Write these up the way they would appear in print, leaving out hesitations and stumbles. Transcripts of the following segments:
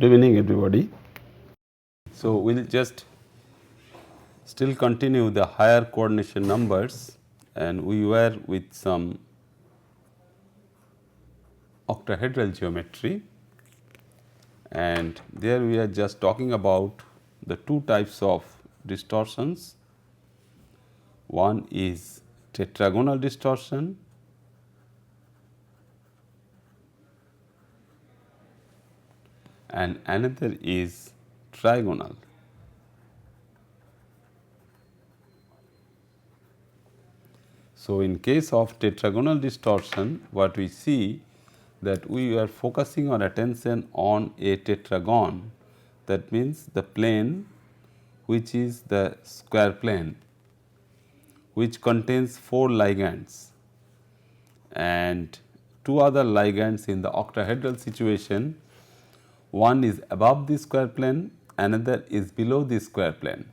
Good evening, everybody. So we'll just still continue the higher coordination numbers, and we were with some octahedral geometry, and there we are just talking about the two types of distortions. One is tetragonal distortion and another is trigonal. So, in case of tetragonal distortion, what we see that we are focusing our attention on a tetragon, that means the plane which is the square plane, which contains 4 ligands and 2 other ligands in the octahedral situation. One is above the square plane, another is below the square plane.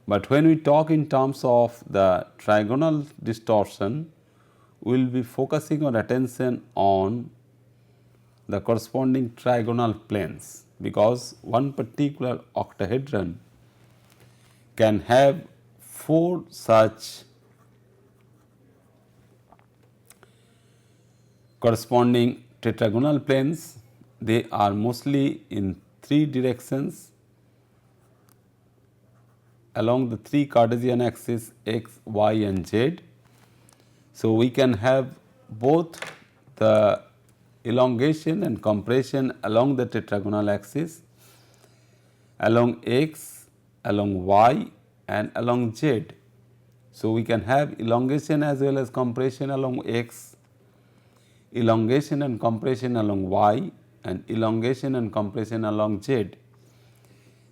But when we talk in terms of the trigonal distortion, we will be focusing our attention on the corresponding trigonal planes, because one particular octahedron can have 4 such corresponding tetragonal planes. They are mostly in 3 directions along the 3 Cartesian axes x, y and z. So, we can have both the elongation and compression along the tetragonal axis, along x, along y and along z. So, we can have elongation as well as compression along x, elongation and compression along y and elongation and compression along z.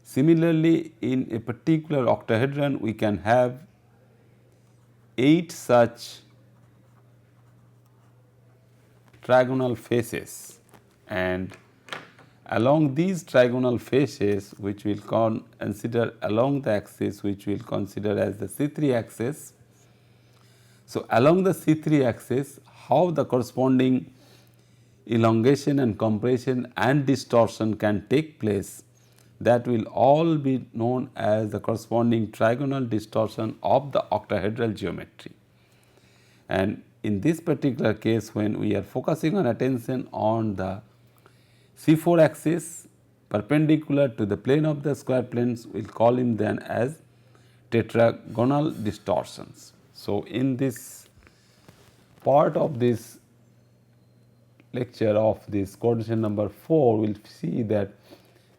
Similarly, in a particular octahedron we can have 8 such trigonal faces, and along these trigonal faces, which we will consider along the axis which we will consider as the C3 axis. So, along the C3 axis, how the corresponding elongation and compression and distortion can take place, that will all be known as the corresponding trigonal distortion of the octahedral geometry. And in this particular case, when we are focusing our attention on the C4 axis perpendicular to the plane of the square planes, we will call him then as tetragonal distortions. So, in this part of this lecture of this coordination number 4, we will see that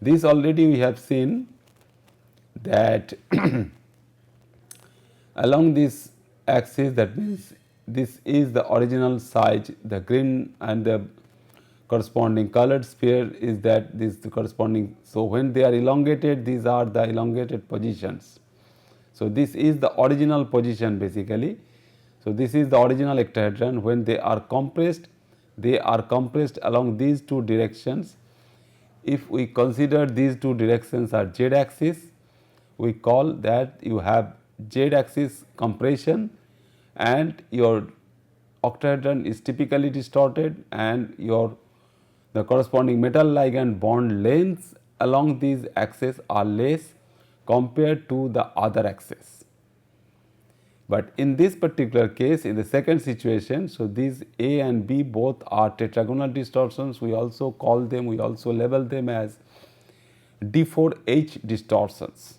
this already we have seen that along this axis, that means this is the original side, the green and the corresponding colored sphere is that this the corresponding. So, when they are elongated, these are the elongated positions. So, this is the original position basically. So, this is the original octahedron. When they are compressed along these 2 directions. If we consider these 2 directions are z axis, we call that you have z axis compression and your octahedron is typically distorted, and the corresponding metal ligand bond lengths along these axes are less compared to the other axis. But in this particular case, in the second situation, so these A and B both are tetragonal distortions. We also call them, we also label them as D4H distortions.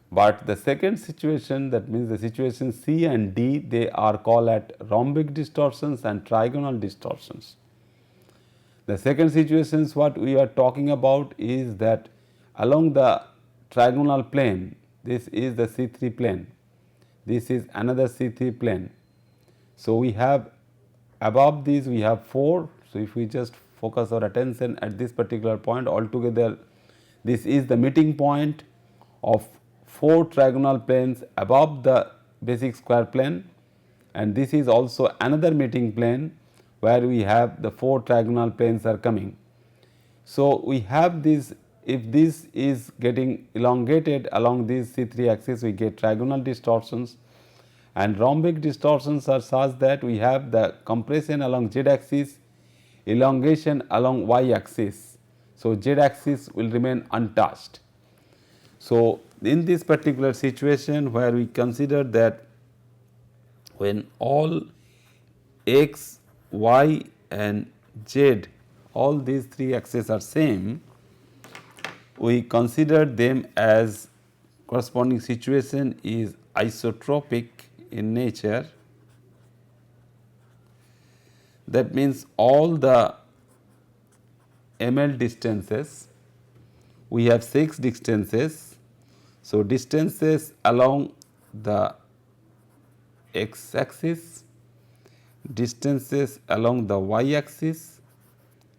But the second situation, that means the situation C and D, they are called at rhombic distortions and trigonal distortions. The second situations what we are talking about is that along the trigonal plane, this is the C3 plane, this is another C3 plane. So, we have above these we have 4. So, if we just focus our attention at this particular point, altogether this is the meeting point of 4 trigonal planes above the basic square plane, and this is also another meeting plane where we have the 4 trigonal planes are coming. So, we have this, if this is getting elongated along these C3 axis, we get trigonal distortions, and rhombic distortions are such that we have the compression along z axis, elongation along y axis. So, z axis will remain untouched. So, in this particular situation where we consider that when all x, y and z, all these three axes are same, we consider them as corresponding situation is isotropic in nature. That means all the ml distances, we have 6 distances. So, distances along the x axis, distances along the y axis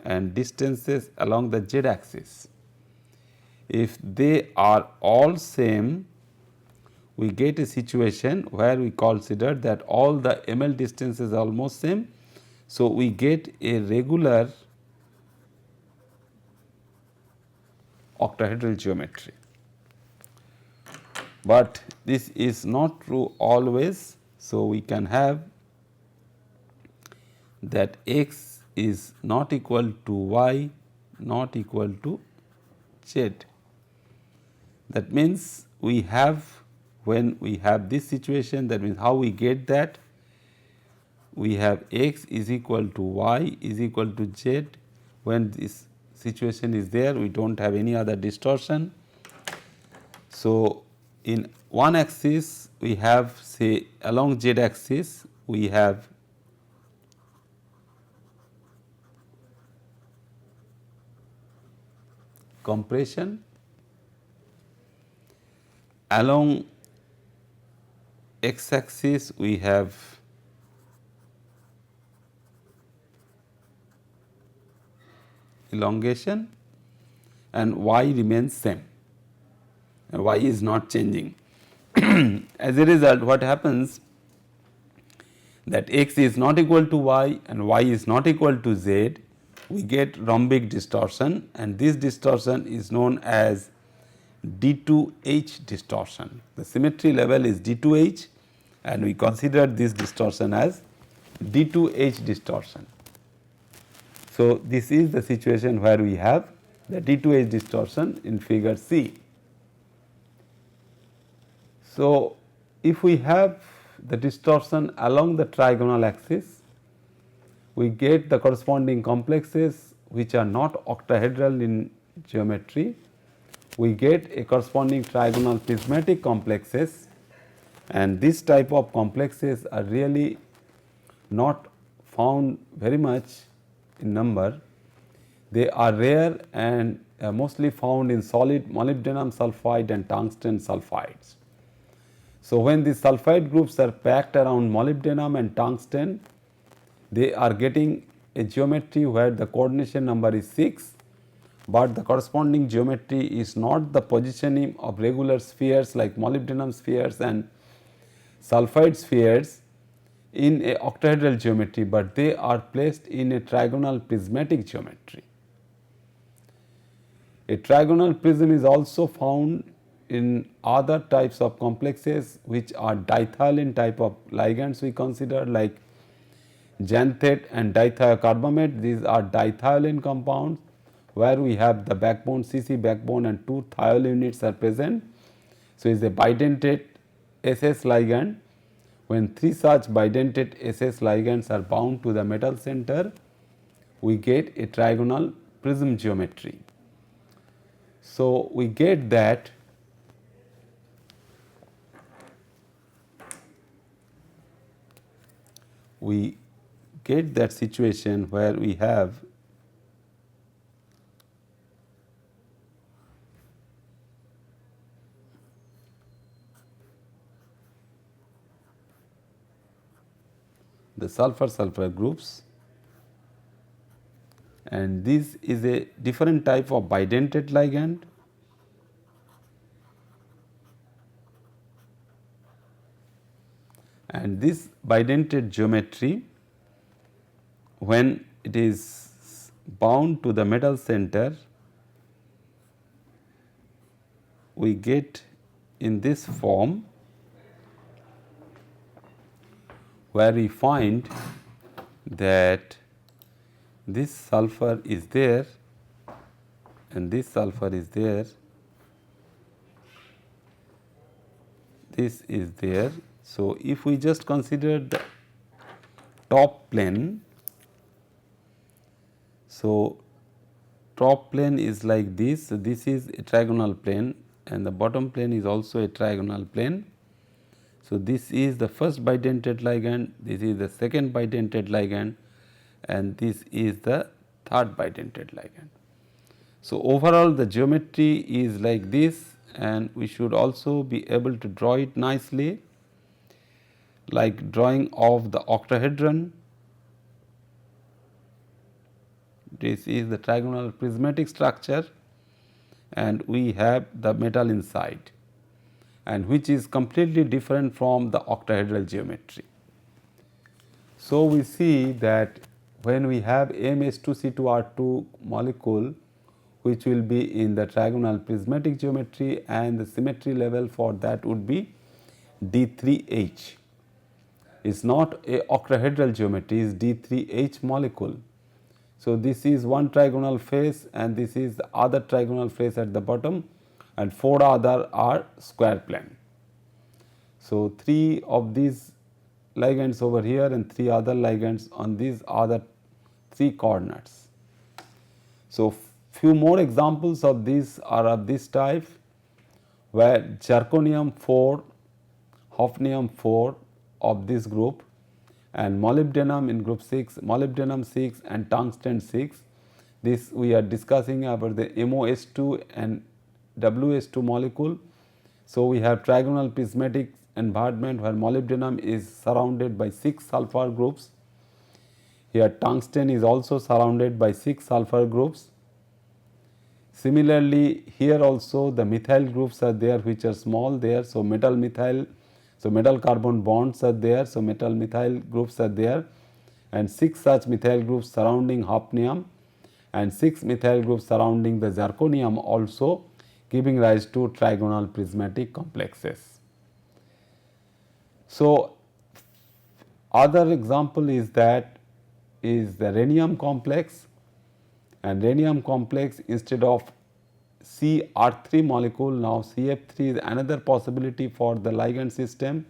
and distances along the z axis. If they are all same, we get a situation where we consider that all the ml distances are almost same. So, we get a regular octahedral geometry, but this is not true always. So, we can have that x is not equal to y, not equal to z. That means, we have, when we have this situation, that means how we get that, we have x is equal to y is equal to z. When this situation is there, we do not have any other distortion. So, in one axis we have, say, along z axis we have compression, along x axis we have elongation, and y remains same, and y is not changing. As a result, what happens that x is not equal to y and y is not equal to z, we get rhombic distortion, and this distortion is known as D2H distortion. The symmetry level is D2H, and we consider this distortion as D2H distortion. So, this is the situation where we have the D2H distortion in figure C. So, if we have the distortion along the trigonal axis, we get the corresponding complexes which are not octahedral in geometry. We get a corresponding trigonal prismatic complexes, and this type of complexes are really not found very much in number. They are rare and mostly found in solid molybdenum sulfide and tungsten sulfides. So, when these sulfide groups are packed around molybdenum and tungsten, they are getting a geometry where the coordination number is 6, but the corresponding geometry is not the positioning of regular spheres like molybdenum spheres and sulfide spheres in a octahedral geometry, but they are placed in a trigonal prismatic geometry. A trigonal prism is also found in other types of complexes which are dithiolane type of ligands we consider, like xanthate and dithiocarbamate. These are dithiolane compounds where we have the backbone CC backbone and 2 thiol units are present. So, it is a bidentate SS ligand. When 3 such bidentate SS ligands are bound to the metal center, we get a trigonal prism geometry. So, we get that situation where we have the sulfur groups, and this is a different type of bidentate ligand. And this bidentate geometry, when it is bound to the metal center, we get in this form, where we find that this sulfur is there and this sulfur is there, this is there. So, if we just consider the top plane, so top plane is like this. So, this is a trigonal plane and the bottom plane is also a trigonal plane. So, this is the first bidentate ligand, this is the second bidentate ligand and this is the third bidentate ligand. So, overall the geometry is like this and we should also be able to draw it nicely, like drawing of the octahedron. This is the trigonal prismatic structure and we have the metal inside, and which is completely different from the octahedral geometry. So, we see that when we have MH2C2R2 molecule which will be in the trigonal prismatic geometry, and the symmetry level for that would be D3H. It is not a octahedral geometry, it is D3H molecule. So, this is one trigonal face and this is the other trigonal face at the bottom, and 4 other are square plane. So, 3 of these ligands over here and 3 other ligands on these other 3 coordinates. So, few more examples of these are of this type, where zirconium 4, hafnium 4 of this group and molybdenum in group 6, molybdenum 6 and tungsten 6. This we are discussing about the MOS2 and WS2 molecule. So, we have trigonal prismatic environment where molybdenum is surrounded by 6 sulfur groups. Here tungsten is also surrounded by 6 sulfur groups. Similarly, here also the methyl groups are there which are small there. So, metal methyl, so metal carbon bonds are there. So, metal methyl groups are there and 6 such methyl groups surrounding hafnium and 6 methyl groups surrounding the zirconium, also giving rise to trigonal prismatic complexes. So, other example is that is the rhenium complex, and rhenium complex instead of CR3 molecule, now CF3 is another possibility for the ligand system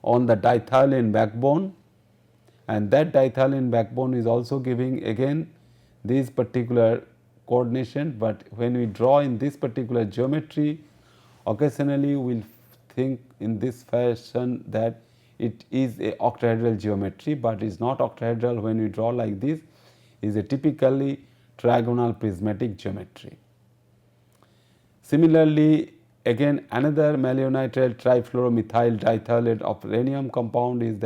on the diethylene backbone, and that diethylene backbone is also giving again this particular coordination, but when we draw in this particular geometry, occasionally we will think in this fashion that it is a octahedral geometry, but it is not octahedral. When we draw like this, is a typically trigonal prismatic geometry. Similarly, again another malonitrile trifluoromethyl diethylate of rhenium compound is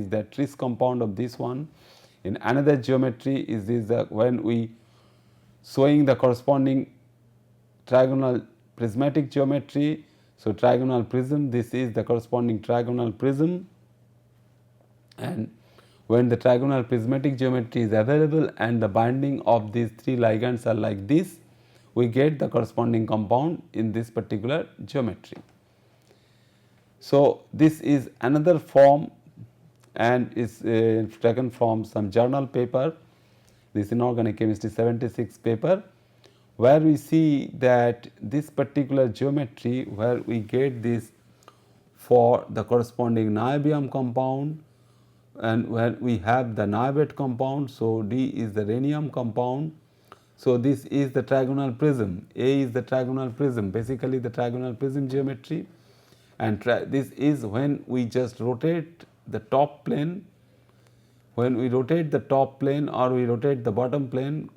that tris compound of this one. In another geometry is this when we showing the corresponding trigonal prismatic geometry. So, trigonal prism, this is the corresponding trigonal prism, and when the trigonal prismatic geometry is available and the binding of these 3 ligands are like this, we get the corresponding compound in this particular geometry. So, this is another form and is taken from some journal paper, this inorganic chemistry 76 paper, where we see that this particular geometry where we get this for the corresponding niobium compound, and where we have the niobate compound. So, D is the rhenium compound. So, this is the trigonal prism, A is the trigonal prism, basically the trigonal prism geometry, and this is when we just rotate the top plane. When we rotate the top plane or we rotate the bottom plane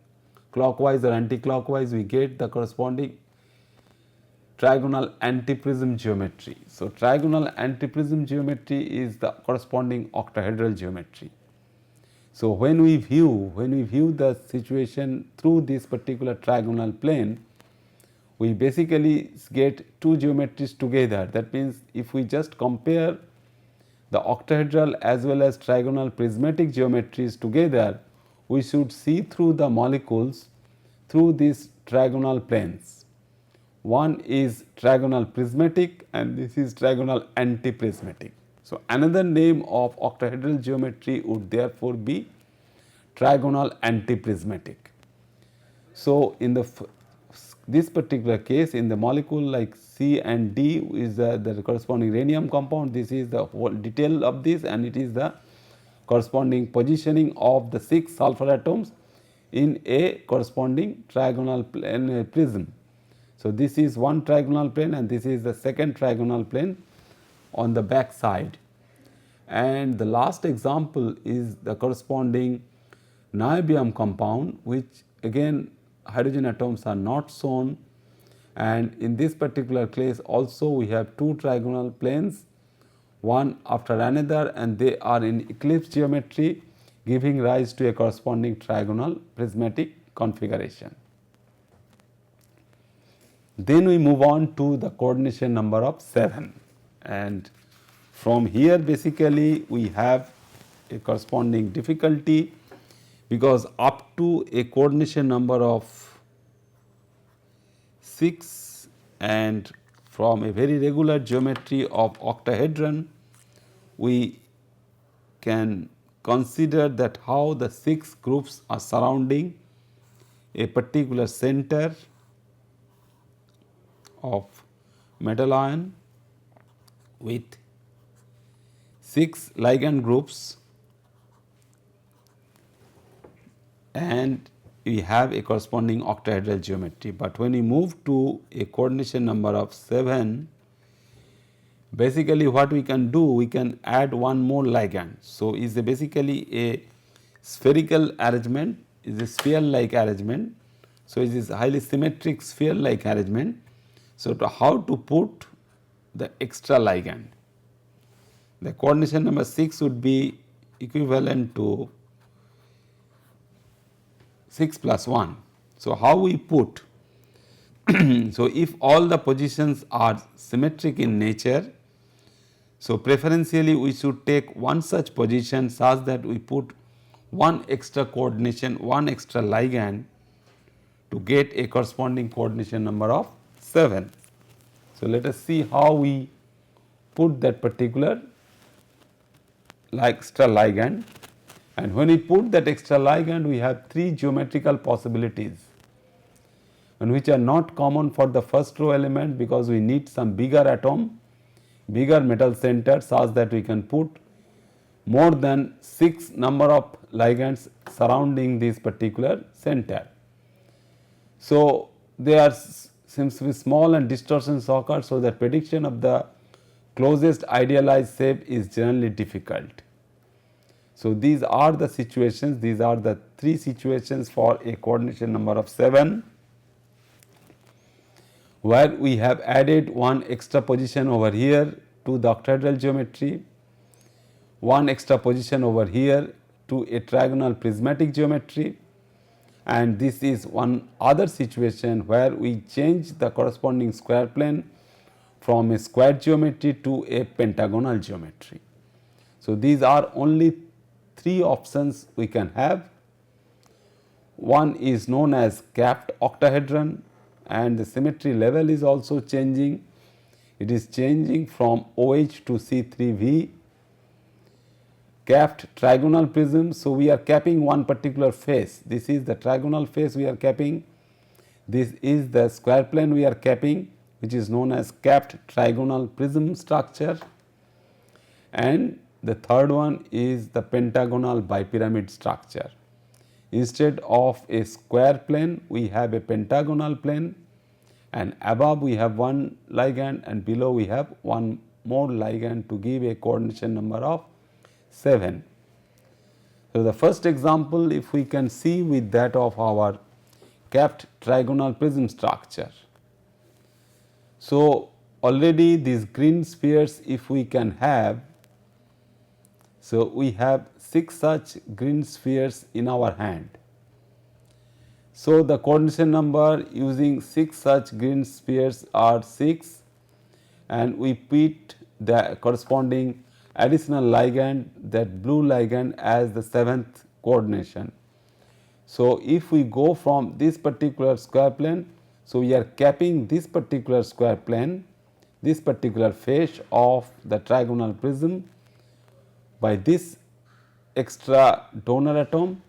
clockwise or anti-clockwise, we get the corresponding trigonal antiprism geometry. So, trigonal antiprism geometry is the corresponding octahedral geometry. So, when we view the situation through this particular trigonal plane, we basically get 2 geometries together. That means, if we just compare the octahedral as well as trigonal prismatic geometries together, we should see through the molecules through these trigonal planes. One is trigonal prismatic and this is trigonal antiprismatic. So, another name of octahedral geometry would therefore be trigonal antiprismatic. So, in the this particular case in the molecule like C and D is the corresponding rhenium compound. This is the whole detail of this, and it is the corresponding positioning of the 6 sulfur atoms in a corresponding trigonal plane prism. So, this is one trigonal plane and this is the second trigonal plane on the back side. And the last example is the corresponding niobium compound, which again hydrogen atoms are not shown, and in this particular case also we have two trigonal planes, one after another, and they are in eclipse geometry, giving rise to a corresponding trigonal prismatic configuration. Then we move on to the coordination number of 7, and from here basically we have a corresponding difficulty, because up to a coordination number of 6 and from a very regular geometry of octahedron, we can consider that how the 6 groups are surrounding a particular center of metal ion with 6 ligand groups, and we have a corresponding octahedral geometry. But when we move to a coordination number of 7, basically what we can do, we can add one more ligand. So, is basically a spherical arrangement, is a sphere like arrangement. So, it is highly symmetric sphere like arrangement. So, how to put the extra ligand? The coordination number 6 would be equivalent to 6 plus 1. So, how we put? So, if all the positions are symmetric in nature, so preferentially we should take one such position such that we put one extra coordination, one extra ligand to get a corresponding coordination number of 7. So, let us see how we put that particular extra ligand, and when we put that extra ligand, we have 3 geometrical possibilities, and which are not common for the first row element, because we need some bigger atom, bigger metal center, such that we can put more than 6 number of ligands surrounding this particular center. So, they are seems to be small and distortions occur, so that prediction of the closest idealized shape is generally difficult. So, these are the situations, these are the 3 situations for a coordination number of 7, where we have added one extra position over here to the octahedral geometry, one extra position over here to a trigonal prismatic geometry, and this is one other situation where we change the corresponding square plane from a square geometry to a pentagonal geometry. So, these are only 3 options we can have. One is known as capped octahedron, and the symmetry level is also changing. It is changing from OH to C3V. Capped trigonal prism. So, we are capping one particular face. This is the trigonal face we are capping. This is the square plane we are capping, which is known as capped trigonal prism structure. And the third one is the pentagonal bipyramid structure. Instead of a square plane, we have a pentagonal plane, and above we have one ligand and below we have one more ligand to give a coordination number of 7. So, the first example, if we can see with that of our capped trigonal prism structure. So, already these green spheres, if we can have, so we have 6 such green spheres in our hand. So, the coordination number using 6 such green spheres are 6, and we put the corresponding additional ligand, that blue ligand, as the 7th coordination. So, if we go from this particular square plane, so we are capping this particular square plane, this particular face of the trigonal prism by this extra donor atom,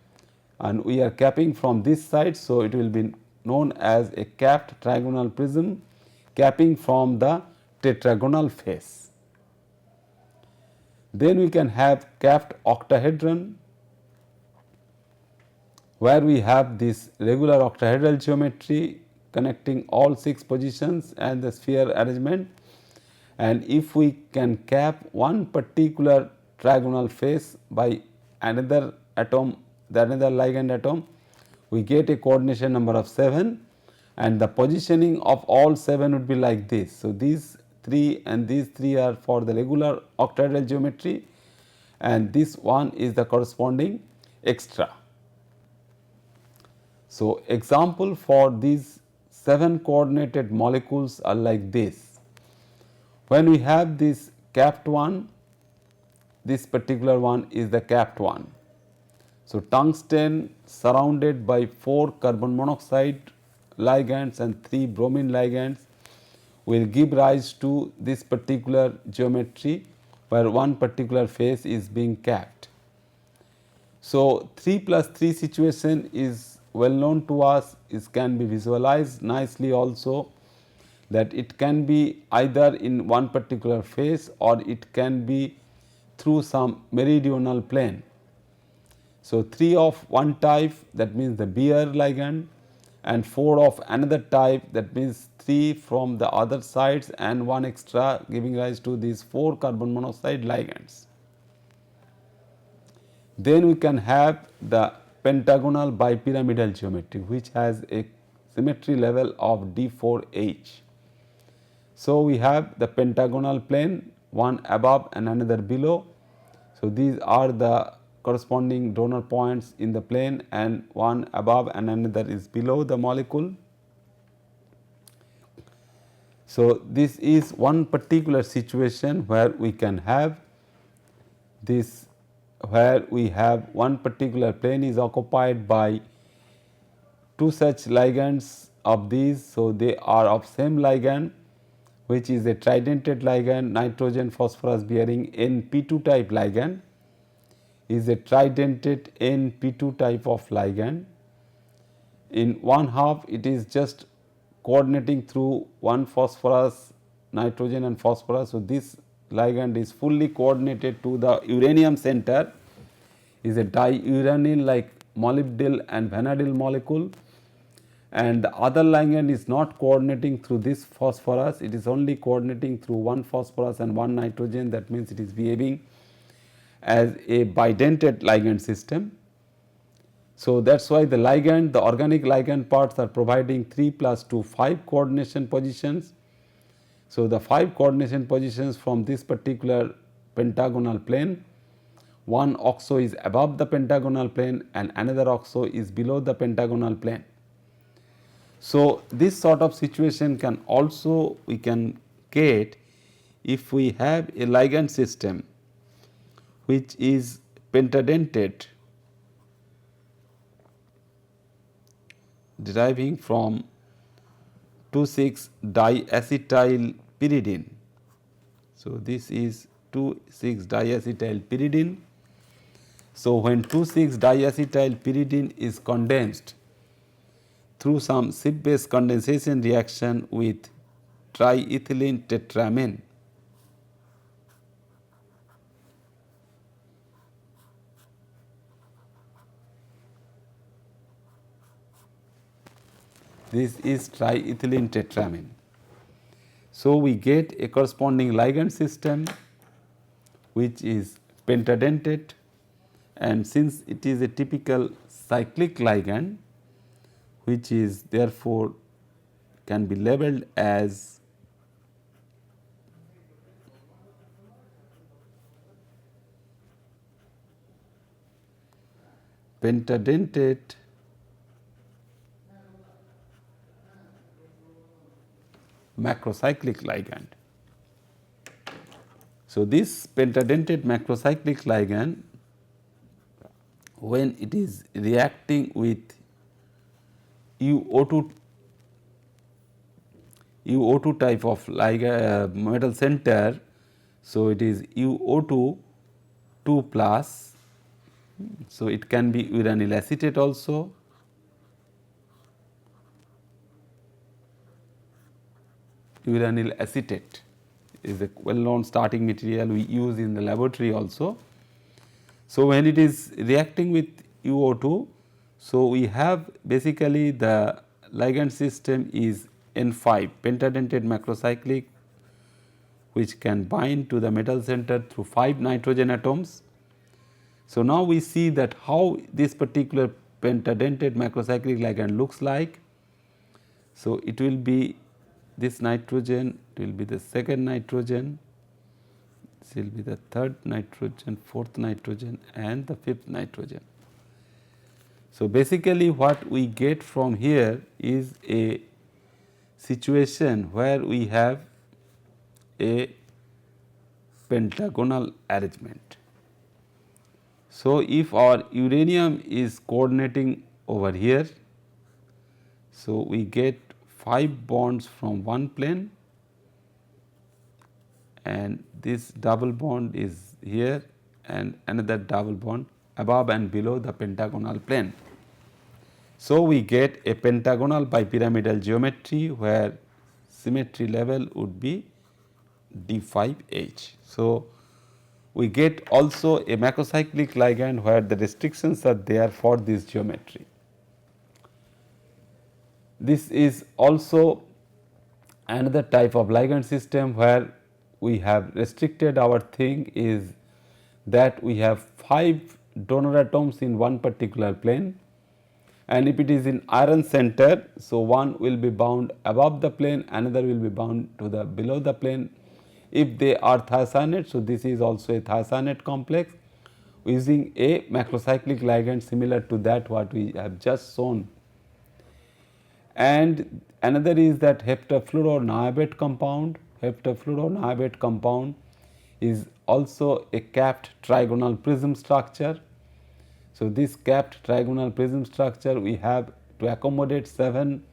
and we are capping from this side. So, it will be known as a capped trigonal prism capping from the tetragonal face. Then we can have capped octahedron, where we have this regular octahedral geometry connecting all 6 positions and the sphere arrangement. And if we can cap one particular trigonal face by another atom, the another ligand atom, we get a coordination number of 7, and the positioning of all 7 would be like this. So, these 3 and these 3 are for the regular octahedral geometry, and this one is the corresponding extra. So, example for these 7 coordinated molecules are like this. When we have this capped one, this particular one is the capped one. So, tungsten surrounded by 4 carbon monoxide ligands and 3 bromine ligands will give rise to this particular geometry where one particular face is being capped. So, 3 plus 3 situation is well known to us, it can be visualized nicely also, that it can be either in one particular face or it can be through some meridional plane. So, 3 of one type, that means the Beer ligand, and 4 of another type, that means 3 from the other sides and 1 extra, giving rise to these 4 carbon monoxide ligands. Then we can have the pentagonal bipyramidal geometry, which has a symmetry level of D4H. So, we have the pentagonal plane, one above and another below. So, these are the corresponding donor points in the plane, and one above and another is below the molecule. So, this is one particular situation where we can have this, where we have one particular plane is occupied by 2 such ligands of these. So, they are of same ligand, which is a tridentate ligand, nitrogen phosphorus bearing NP2 type ligand, is a tridentate NP2 type of ligand. In one half it is just coordinating through one phosphorus, nitrogen and phosphorus. So, this ligand is fully coordinated to the uranium center, is a diuranyl like molybdenal and vanadium molecule, and the other ligand is not coordinating through this phosphorus, it is only coordinating through one phosphorus and one nitrogen, that means it is behaving as a bidentate ligand system. So, that is why the ligand, the organic ligand parts are providing 3 plus 2 5 coordination positions. So, the 5 coordination positions from this particular pentagonal plane, one oxo is above the pentagonal plane and another oxo is below the pentagonal plane. So, this sort of situation can also we can get if we have a ligand system which is pentadentate, deriving from 2,6-diacetyl pyridine. So, this is 2,6-diacetyl pyridine. So, when 2,6-diacetyl pyridine is condensed through some Schiff base condensation reaction with triethylene tetramine, this is triethylene tetramine. So, we get a corresponding ligand system which is pentadentate, and since it is a typical cyclic ligand, which is therefore can be labeled as pentadentate macrocyclic ligand. So, this pentadentate macrocyclic ligand, when it is reacting with UO2 type of metal center, so it is UO2 2 plus. So, it can be uranyl acetate also, uranyl acetate is a well known starting material we use in the laboratory also. So, when it is reacting with UO2, so we have basically the ligand system is N5 pentadentate macrocyclic, which can bind to the metal center through 5 nitrogen atoms. So, now we see that how this particular pentadentate macrocyclic ligand looks like. So, it will be this nitrogen, it will be the second nitrogen, this will be the third nitrogen, fourth nitrogen and the fifth nitrogen. So, basically what we get from here is a situation where we have a pentagonal arrangement. So, if our uranium is coordinating over here, so we get 5 bonds from one plane and this double bond is here and another double bond above and below the pentagonal plane. So, we get a pentagonal bipyramidal geometry where symmetry level would be D5H. So, we get also a macrocyclic ligand where the restrictions are there for this geometry. This is also another type of ligand system where we have restricted our thing is that we have 5 donor atoms in one particular plane, and if it is in iron center, so one will be bound above the plane, another will be bound to the below the plane. If they are thiocyanate, so this is also a thiocyanate complex using a macrocyclic ligand similar to that what we have just shown. And another is that heptafluoroniobate compound. Heptafluoroniobate compound is also a capped trigonal prism structure. So, this capped trigonal prism structure we have to accommodate 7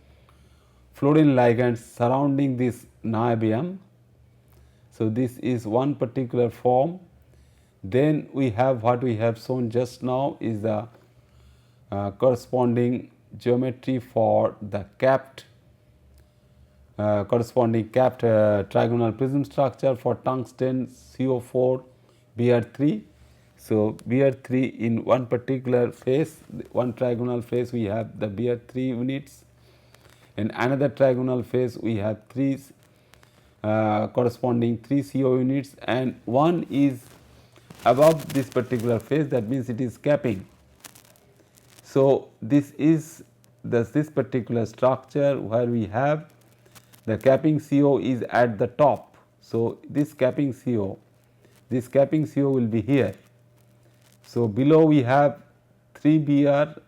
fluorine ligands surrounding this niobium. So, this is one particular form. Then we have what we have shown just now is the corresponding geometry for the capped corresponding capped trigonal prism structure for tungsten CO4 Br3. So, Br3 in one particular phase, one trigonal phase we have the Br3 units, in another trigonal phase we have 3 corresponding 3 CO units, and one is above this particular phase, that means it is capping. So, this is this particular structure where we have the capping CO is at the top. So, this capping CO will be here. So, below we have 3 Br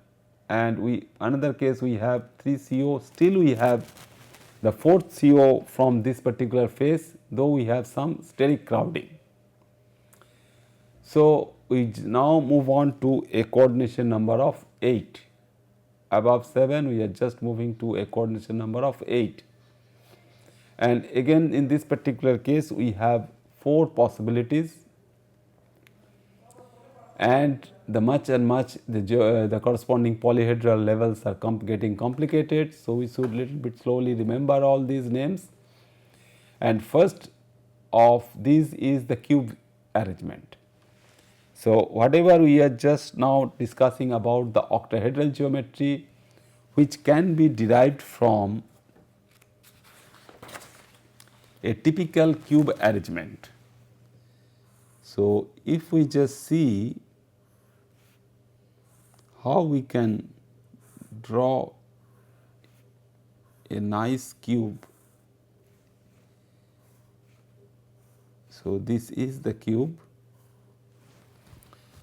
and another case we have 3 CO, still we have the 4th CO from this particular phase, though we have some steric crowding. So, we now move on to a coordination number of 8. Above 7 we are just moving to a coordination number of 8. And again in this particular case we have 4 possibilities, and the the corresponding polyhedral levels are getting complicated. So, we should little bit slowly remember all these names, and first of these is the cube arrangement. So, whatever we are just now discussing about the octahedral geometry, which can be derived from a typical cube arrangement. So, if we just see how we can draw a nice cube. So, this is the cube.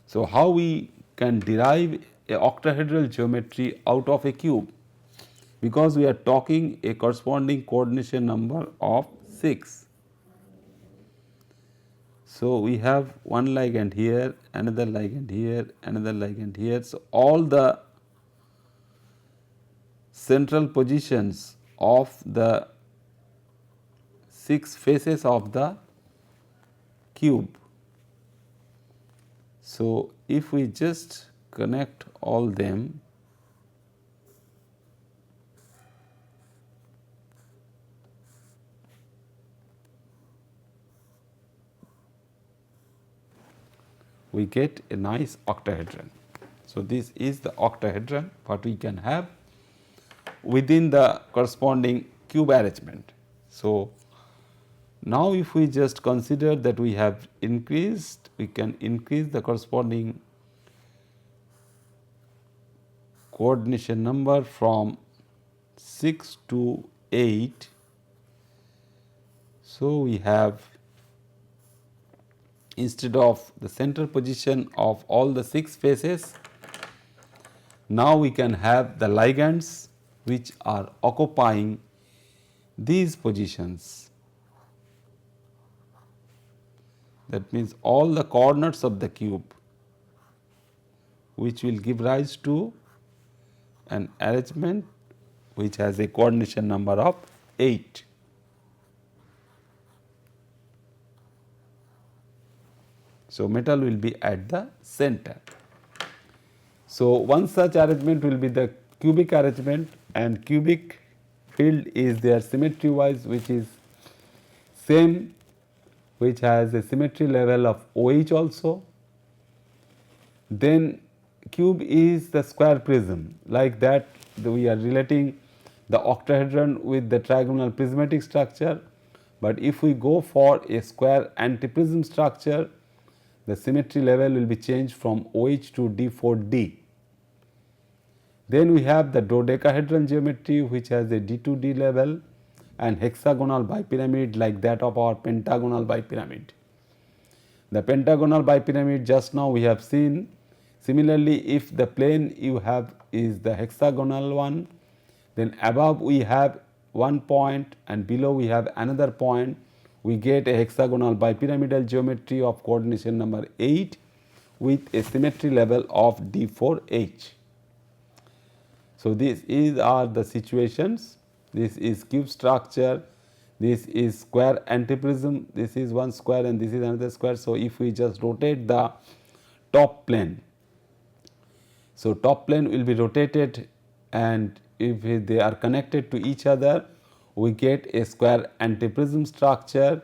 So, how we can derive a octahedral geometry out of a cube, because we are talking a corresponding coordination number of 6. So, we have one ligand here, another ligand here, another ligand here. So, all the central positions of the 6 faces of the cube. So, if we just connect all them, we get a nice octahedron. So, this is the octahedron what we can have within the corresponding cube arrangement. So, now if we just consider that we have increased, we can increase the corresponding coordination number from 6 to 8. So, we have, instead of the center position of all the 6 faces, now we can have the ligands which are occupying these positions. That means all the corners of the cube, which will give rise to an arrangement which has a coordination number of 8. So, metal will be at the center. So, one such arrangement will be the cubic arrangement, and cubic field is their symmetry wise, which is same, which has a symmetry level of OH also. Then cube is the square prism, like that we are relating the octahedron with the trigonal prismatic structure, but if we go for a square antiprism structure, the symmetry level will be changed from OH to D4D. Then we have the dodecahedron geometry, which has a D2D level and hexagonal bipyramid like that of our pentagonal bipyramid. The pentagonal bipyramid just now we have seen. Similarly, if the plane you have is the hexagonal one, then above we have one point and below we have another point, we get a hexagonal bipyramidal geometry of coordination number 8 with a symmetry level of D4H. So, these are the situations. This is cube structure, this is square antiprism, this is one square and this is another square. So, if we just rotate the top plane, so top plane will be rotated, and if they are connected to each other, we get a square antiprism structure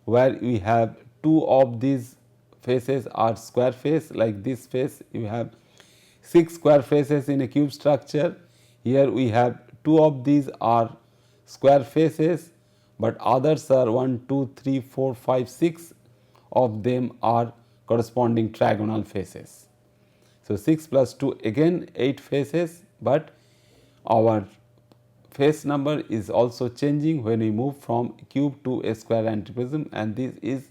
where we have 2 of these faces are square face. Like this face, you have 6 square faces in a cube structure. Here we have 2 of these are square faces, but others are 1, 2, 3, 4, 5, 6 of them are corresponding trigonal faces. So, 6 plus 2 again 8 faces, but our face number is also changing when we move from cube to a square antiprism, and this is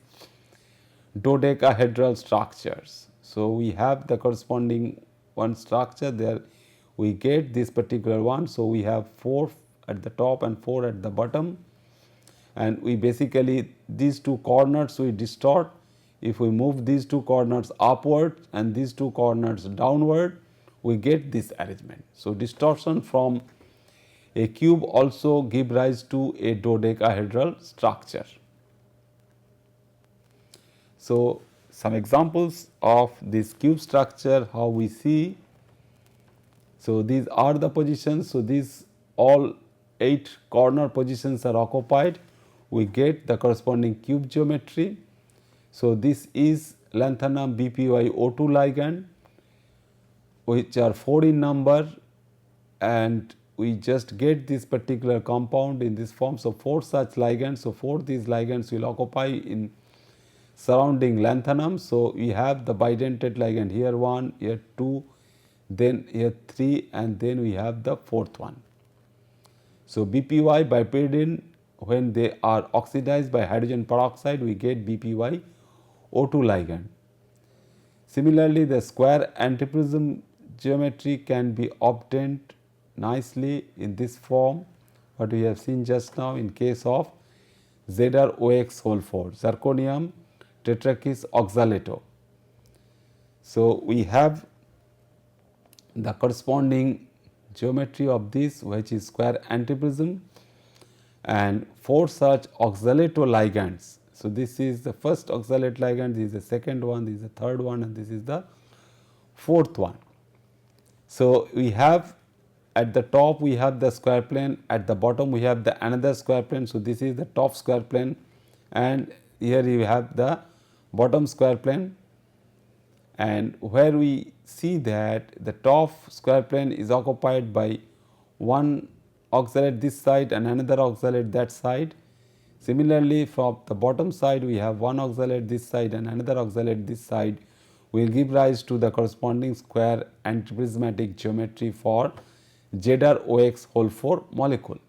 dodecahedral structures. So, we have the corresponding one structure there, we get this particular one. So, we have 4 at the top and 4 at the bottom, and we basically these 2 corners we distort. If we move these 2 corners upward and these 2 corners downward, we get this arrangement. So, distortion from a cube also give rise to a dodecahedral structure. So, some examples of this cube structure, how we see. So, these are the positions. So, these all 8 corner positions are occupied, we get the corresponding cube geometry. So, this is lanthanum BPY-O2 ligand, which are 4 in number, and we just get this particular compound in this form. So, 4 such ligands. So, 4 these ligands will occupy in surrounding lanthanum. So, we have the bidentate ligand here 1, here 2, then here 3, and then we have the 4th one. So, BPY bipyridine, when they are oxidized by hydrogen peroxide, we get BPY-O2 ligand. Similarly, the square antiprism geometry can be obtained nicely in this form, what we have seen just now in case of ZrOX whole 4, zirconium tetrakis oxalato. So, we have the corresponding geometry of this, which is square antiprism, and 4 such oxalato ligands. So, this is the first oxalate ligand, this is the second one, this is the third one, and this is the 4th one. So, we have at the top we have the square plane, at the bottom we have the another square plane. So, this is the top square plane, and here you have the bottom square plane, and where we see that the top square plane is occupied by one oxalate this side and another oxalate that side. Similarly, from the bottom side we have one oxalate this side and another oxalate this side, will give rise to the corresponding square antiprismatic geometry for ZrOx whole 4 molecule.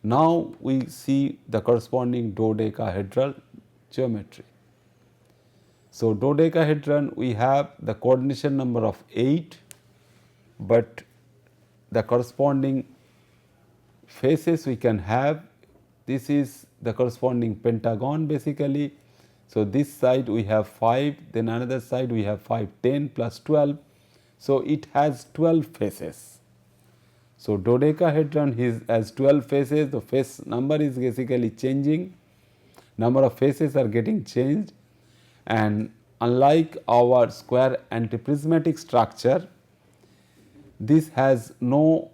Now we see the corresponding dodecahedral geometry. So, dodecahedron we have the coordination number of 8, but the corresponding faces we can have, this is the corresponding pentagon basically. So, this side we have 5, then another side we have 5, 10 plus 12. So, it has 12 faces. So, dodecahedron has 12 faces, the face number is basically changing, number of faces are getting changed, and unlike our square antiprismatic structure, this has no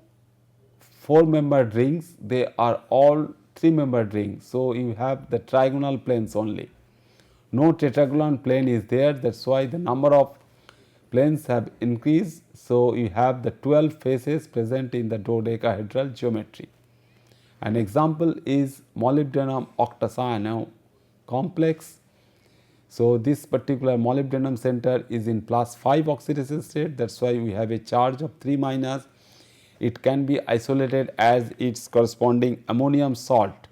4-membered rings, they are all 3-membered rings. So, you have the trigonal planes only, no tetragonal plane is there, that is why the number of planes have increased. So, you have the 12 faces present in the dodecahedral geometry. An example is molybdenum octacyanide complex. So, this particular molybdenum center is in +5 oxidation state, that is why we have a charge of 3 minus. It can be isolated as its corresponding ammonium salt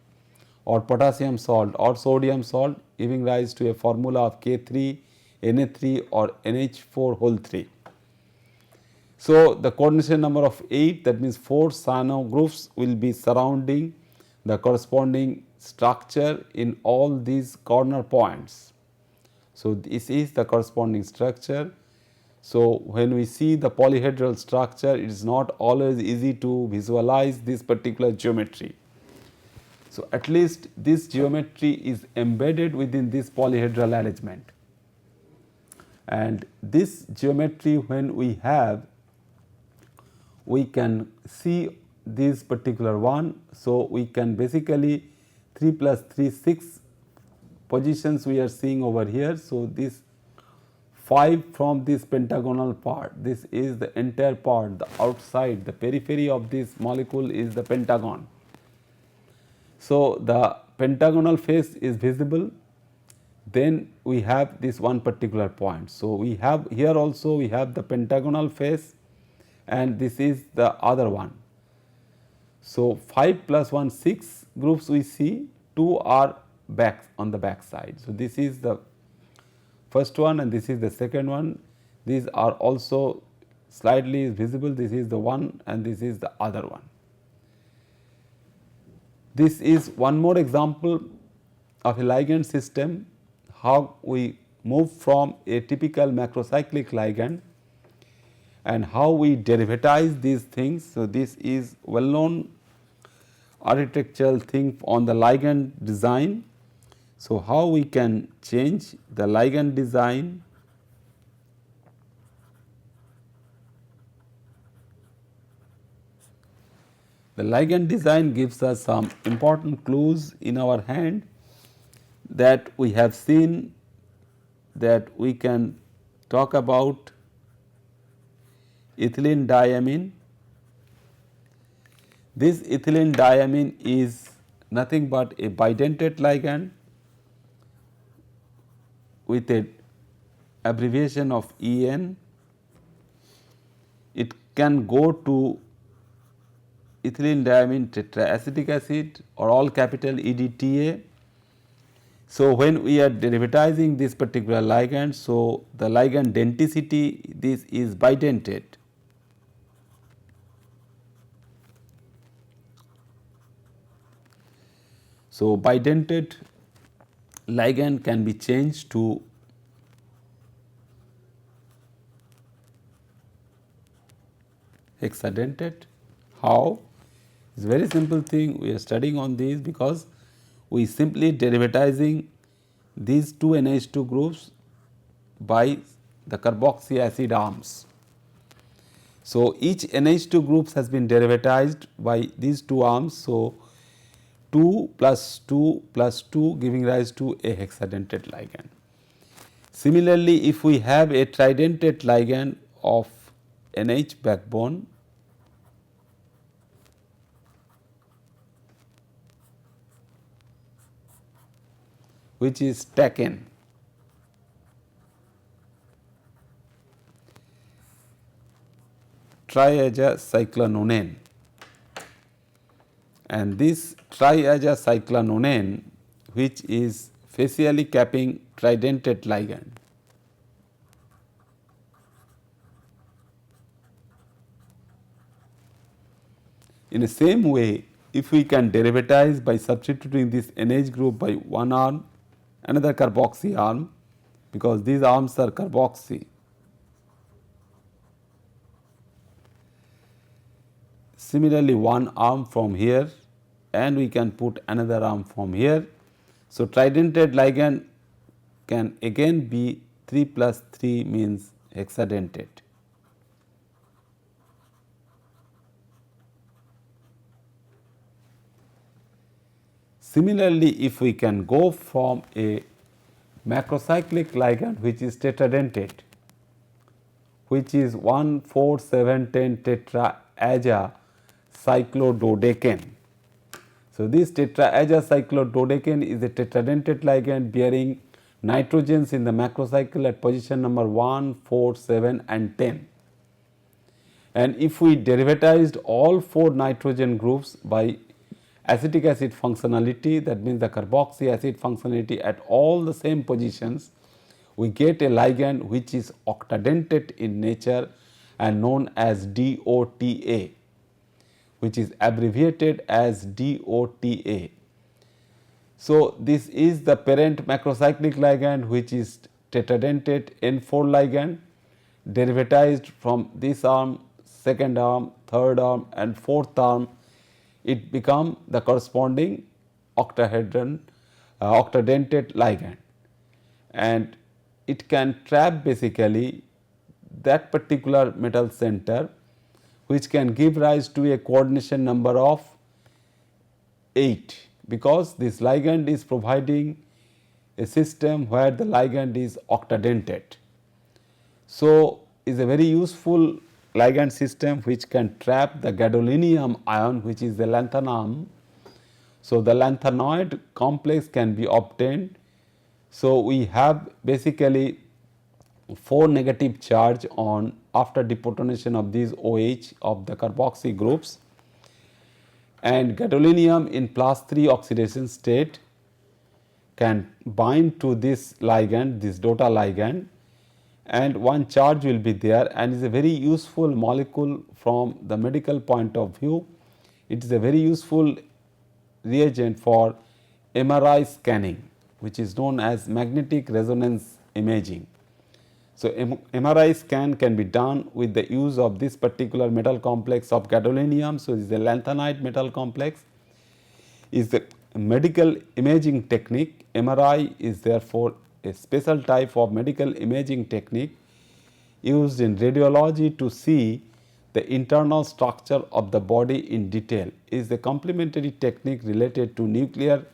or potassium salt or sodium salt, giving rise to a formula of K3 Na3 or NH4 whole 3. So, the coordination number of 8, that means 4 cyano groups will be surrounding the corresponding structure in all these corner points. So, this is the corresponding structure. So, when we see the polyhedral structure, it is not always easy to visualize this particular geometry. So, at least this geometry is embedded within this polyhedral arrangement, and this geometry when we have, we can see this particular one. So, we can basically 3 plus 3 6 positions we are seeing over here. So, this 5 from this pentagonal part, this is the entire part, the outside, the periphery of this molecule is the pentagon. So, the pentagonal face is visible, then we have this one particular point. So, we have here also we have the pentagonal face and this is the other one. So, 5 plus 1 6 groups we see, 2 are back on the back side. So, this is the first one and this is the second one, these are also slightly visible, this is the one and this is the other one. This is one more example of a ligand system, how we move from a typical macrocyclic ligand and how we derivatize these things. So, this is well known architectural thing on the ligand design. So, how we can change the ligand design The ligand design gives us some important clues in our hand, that we have seen that we can talk about ethylene diamine. This ethylene diamine is nothing but a bidentate ligand with a abbreviation of EN. It can go to ethylene diamine tetraacetic acid or all capital EDTA. So, when we are derivatizing this particular ligand, so the ligand denticity, this is bidentate. So, bidentate ligand can be changed to hexadentate. How? It is a very simple thing, we are studying on this because we simply derivatizing these two NH2 groups by the carboxy acid arms. So, each NH2 groups has been derivatized by these two arms. So, 2 plus 2 plus 2 giving rise to a hexadentate ligand. Similarly, if we have a tridentate ligand of NH backbone, which is taken triazacyclanonane, and this triazacyclanonane, which is facially capping tridentate ligand, in the same way, if we can derivatize by substituting this NH group by one arm, another carboxy arm, because these arms are carboxy. Similarly, one arm from here, and we can put another arm from here. So, tridentate ligand can again be 3 plus 3 means hexadentate. Similarly, if we can go from a macrocyclic ligand which is tetradentate, which is 1, 4, 7, 10 tetraazacyclododecane. So, this tetraazacyclododecane is a tetradentate ligand bearing nitrogens in the macrocycle at position number 1, 4, 7 and 10. And if we derivatized all 4 nitrogen groups by acetic acid functionality, that means the carboxy acid functionality at all the same positions, we get a ligand which is octadentate in nature and known as DOTA, which is abbreviated as DOTA. So, this is the parent macrocyclic ligand which is tetradentate N4 ligand, derivatized from this arm, second arm, third arm and fourth arm, it become the corresponding octahedron octadentate ligand, and it can trap basically that particular metal center, which can give rise to a coordination number of 8, because this ligand is providing a system where the ligand is octadentate. So, is a very useful ligand system which can trap the gadolinium ion, which is the lanthanum. So, the lanthanoid complex can be obtained. So, we have basically 4 negative charge on after deprotonation of these OH of the carboxy groups, and gadolinium in plus 3 oxidation state can bind to this ligand, this DOTA ligand, and one charge will be there, and is a very useful molecule from the medical point of view. It is a very useful reagent for MRI scanning, which is known as magnetic resonance imaging. So, MRI scan can be done with the use of this particular metal complex of gadolinium. So, this is a lanthanide metal complex, is the medical imaging technique. MRI is therefore a special type of medical imaging technique used in radiology to see the internal structure of the body in detail. It is a complementary technique related to nuclear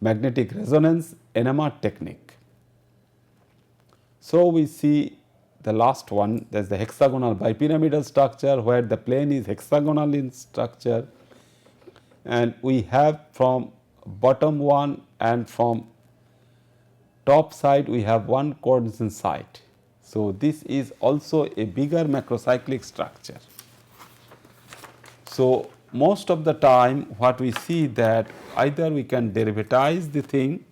magnetic resonance NMR technique. So, we see the last one, that is the hexagonal bipyramidal structure, where the plane is hexagonal in structure, and we have from bottom one and from top side we have one coordination site. So, this is also a bigger macrocyclic structure. So, most of the time what we see that either we can derivatize the thing,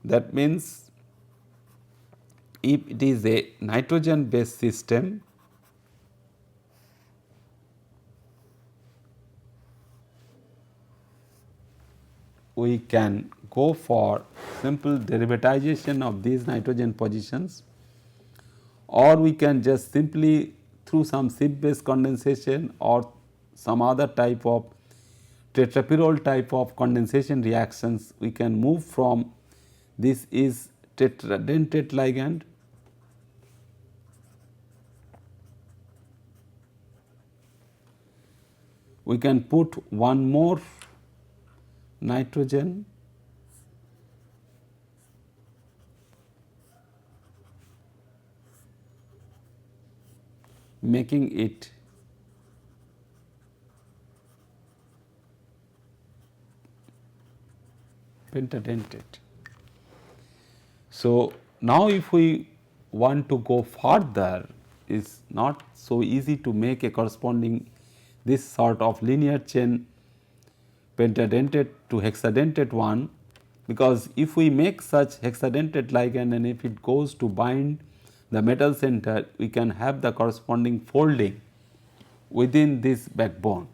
that means if it is a nitrogen based system, we can go for simple derivatization of these nitrogen positions, or we can just simply through some Schiff based condensation or some other type of tetrapyrrole type of condensation reactions, we can move from this is tetradentate ligand we can put one more nitrogen making it pentadentate. So, now if we want to go further, it's not so easy to make a corresponding this sort of linear chain pentadentate to hexadentate one, because if we make such hexadentate ligand and if it goes to bind the metal center, we can have the corresponding folding within this backbone.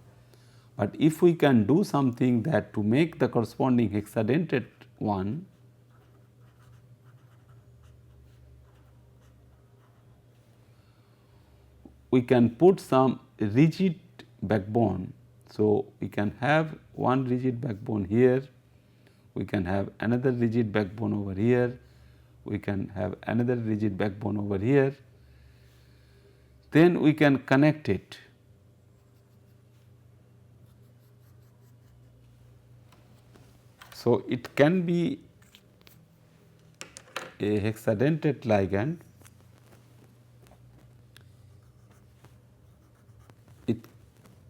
But if we can do something that to make the corresponding hexadentate one, we can put some rigid backbone. So, we can have one rigid backbone here, we can have another rigid backbone over here, we can have another rigid backbone over here, then we can connect it. So, it can be a hexadentate ligand.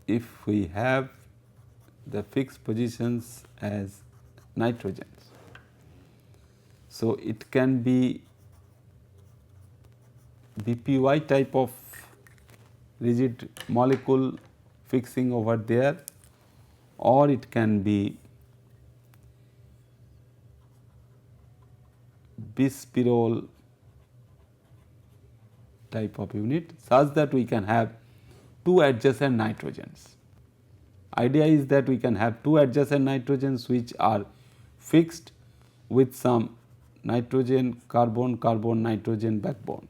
If we have the fixed positions as nitrogens. So, it can be BPY type of rigid molecule fixing over there, or it can be bispirol type of unit, such that we can have two adjacent nitrogens. Idea is that we can have two adjacent nitrogens which are fixed with some nitrogen carbon carbon nitrogen backbone.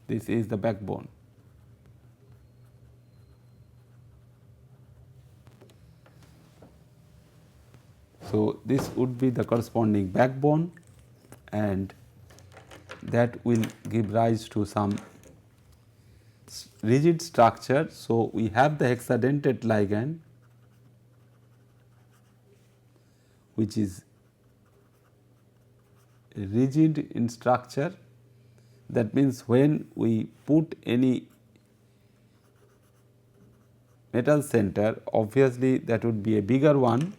This is the backbone. So, this would be the corresponding backbone, and that will give rise to some rigid structure. So, we have the hexadentate ligand which is rigid in structure. That means, when we put any metal center, obviously that would be a bigger one.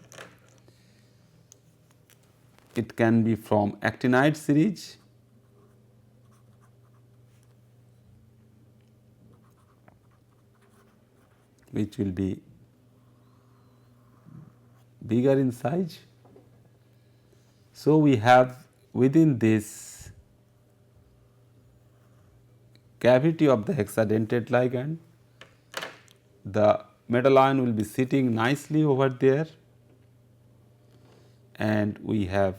It can be from actinide series, which will be bigger in size. So, we have within this cavity of the hexadentate ligand, the metal ion will be sitting nicely over there, and we have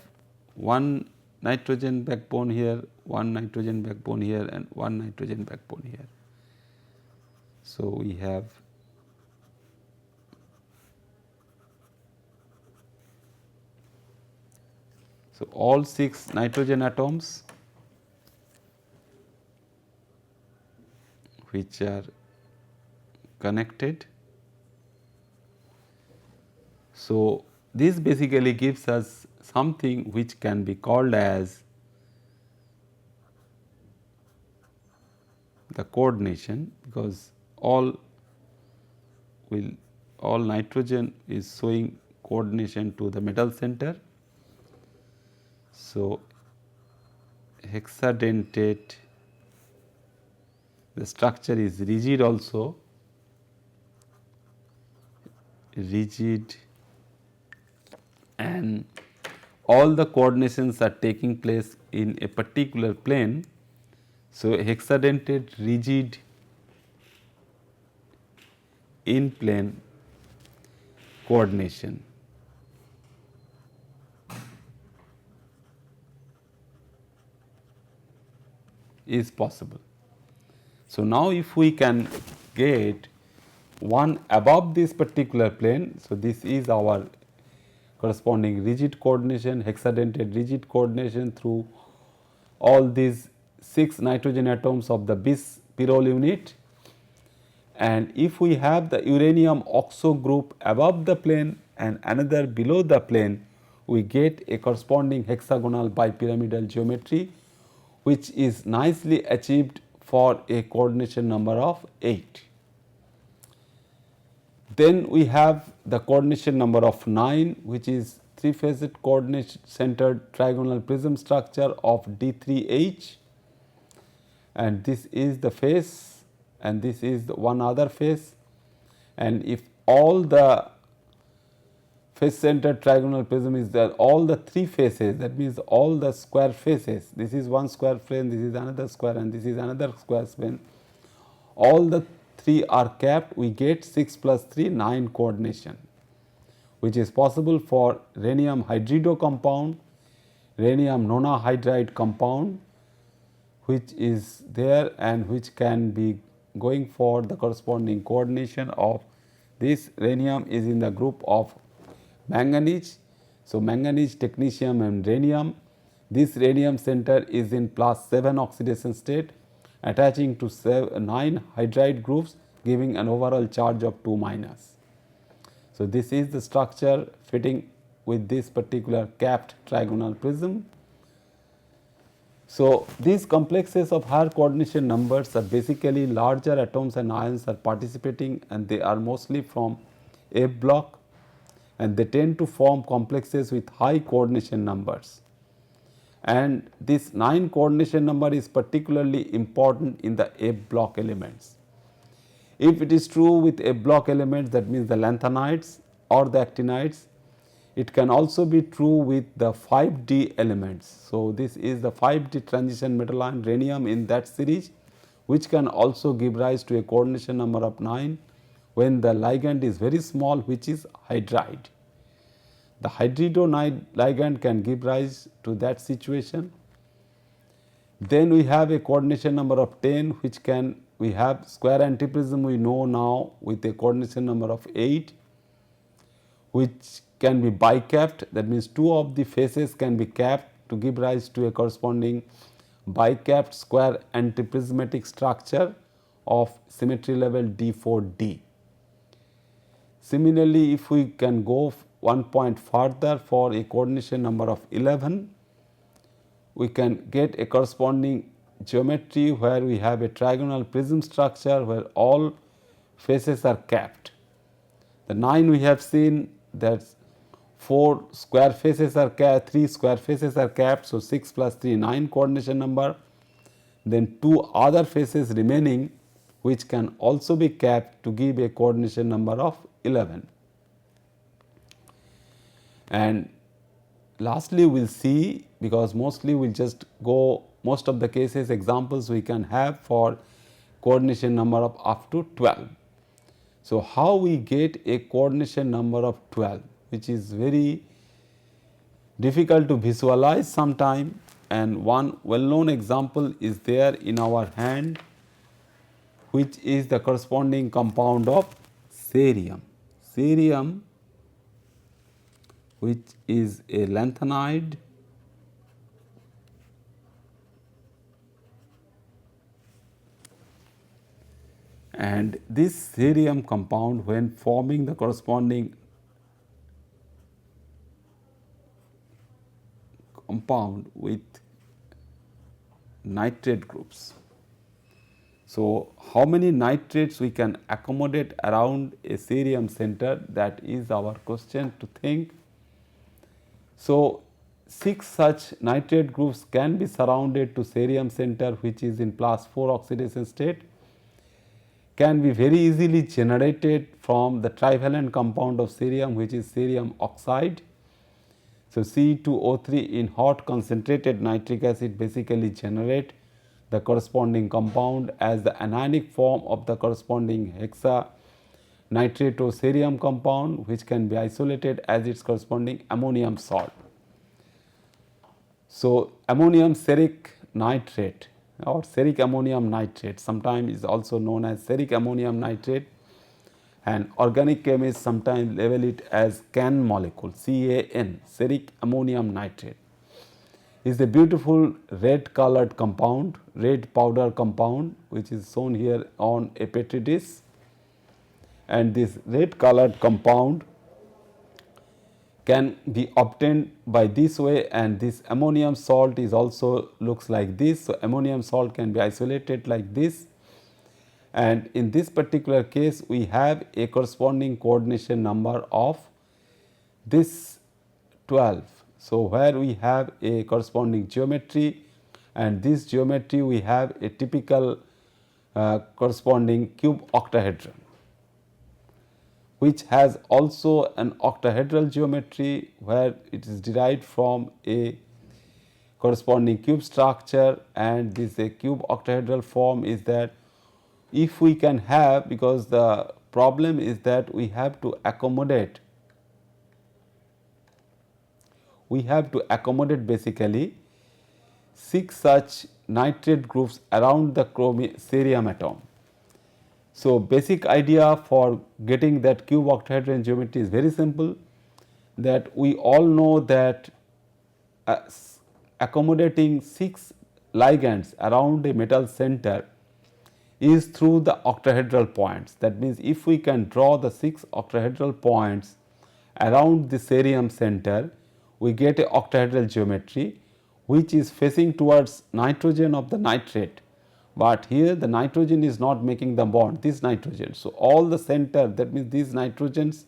one nitrogen backbone here, one nitrogen backbone here, and one nitrogen backbone here. So, we have all 6 nitrogen atoms which are connected. So, this basically gives us something which can be called as the coordination, because all nitrogen is showing coordination to the metal center. So, hexadentate, the structure is rigid also, rigid, and all the coordinations are taking place in a particular plane. So, hexadentate rigid in plane coordination. Is possible. So, now if we can get one above this particular plane, so this is our corresponding rigid coordination, hexadentate rigid coordination through all these 6 nitrogen atoms of the bis pyrrole unit, and if we have the uranium oxo group above the plane and another below the plane, we get a corresponding hexagonal bipyramidal geometry, which is nicely achieved for a coordination number of 8. Then we have the coordination number of 9, which is 3-facet coordinate centered trigonal prism structure of D3H, and this is the face and this is the one other face, and if all the face centered trigonal prism is there, all the 3 faces, that means all the square faces, this is one square plane, this is another square and this is another square plane, all the 3 are capped, we get 6 plus 3 9 coordination, which is possible for rhenium hydrido compound, rhenium nonahydride compound, which is there and which can be going for the corresponding coordination of this. Rhenium is in the group of manganese. So, manganese, technetium and rhenium. This rhenium center is in +7 oxidation state, attaching to 9 hydride groups, giving an overall charge of 2 minus. So, this is the structure fitting with this particular capped trigonal prism. So, these complexes of higher coordination numbers are basically larger atoms and ions are participating, and they are mostly from F block, and they tend to form complexes with high coordination numbers. And this 9 coordination number is particularly important in the F block elements. If it is true with F block elements, that means the lanthanides or the actinides, it can also be true with the 5D elements. So, this is the 5D transition metal ion rhenium in that series, which can also give rise to a coordination number of 9 when the ligand is very small, which is hydride. The hydrido ligand can give rise to that situation. Then we have a coordination number of 10, which can, we have square antiprism we know now with a coordination number of 8, which can be bicapped, that means 2 of the faces can be capped to give rise to a corresponding bicapped square antiprismatic structure of symmetry level D4D. Similarly, if we can go 1 point further for a coordination number of 11, we can get a corresponding geometry where we have a trigonal prism structure where all faces are capped. The 9 we have seen that 4 square faces are capped, 3 square faces are capped. So, 6 plus 3 9 coordination number, then 2 other faces remaining which can also be capped to give a coordination number of 11. And lastly, we will see, because mostly we will just go most of the cases examples we can have for coordination number of up to 12. So, how we get a coordination number of 12, which is very difficult to visualize sometime, and one well known example is there in our hand, which is the corresponding compound of cerium. Cerium, which is a lanthanide, and this cerium compound, when forming the corresponding compound with nitrate groups. So, how many nitrates we can accommodate around a cerium center, that is our question to think. So, 6 such nitrate groups can be surrounded to cerium center, which is in +4 oxidation state, can be very easily generated from the trivalent compound of cerium, which is cerium oxide. So, C2O3 in hot concentrated nitric acid basically generate the corresponding compound as the anionic form of the corresponding hexa nitrato-cerium compound, which can be isolated as its corresponding ammonium salt. So, ammonium ceric nitrate or ceric ammonium nitrate sometimes is also known as ceric ammonium nitrate, and organic chemists sometimes label it as CAN molecule, CAN, ceric ammonium nitrate. Is a beautiful red colored compound, red powder compound, which is shown here on a petri dish, and this red colored compound can be obtained by this way, and this ammonium salt is also looks like this. So, ammonium salt can be isolated like this, and in this particular case we have a corresponding coordination number of this 12. So, where we have a corresponding geometry, and this geometry we have a typical corresponding cube octahedron, which has also an octahedral geometry where it is derived from a corresponding cube structure, and this a cube octahedral form is that if we can have, because the problem is that we have to accommodate basically 6 such nitrate groups around the cerium atom. So, basic idea for getting that cube octahedron geometry is very simple, that we all know that accommodating 6 ligands around a metal center is through the octahedral points. That means, if we can draw the 6 octahedral points around the cerium center, we get a octahedral geometry which is facing towards nitrogen of the nitrate, but here the nitrogen is not making the bond, this nitrogen. So, all the center, that means these nitrogens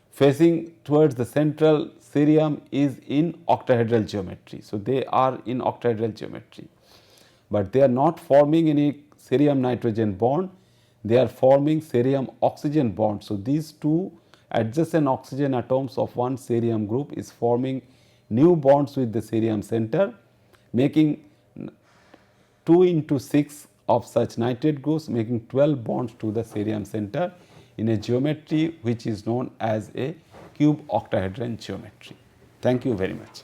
facing towards the central cerium is in octahedral geometry. So, they are in octahedral geometry, but they are not forming any cerium nitrogen bond, they are forming cerium oxygen bond. So, these two adjacent oxygen atoms of one cerium group is forming new bonds with the cerium center, making 2 into 6 of such nitrate groups, making 12 bonds to the cerium center in a geometry which is known as a cube octahedron geometry. Thank you very much.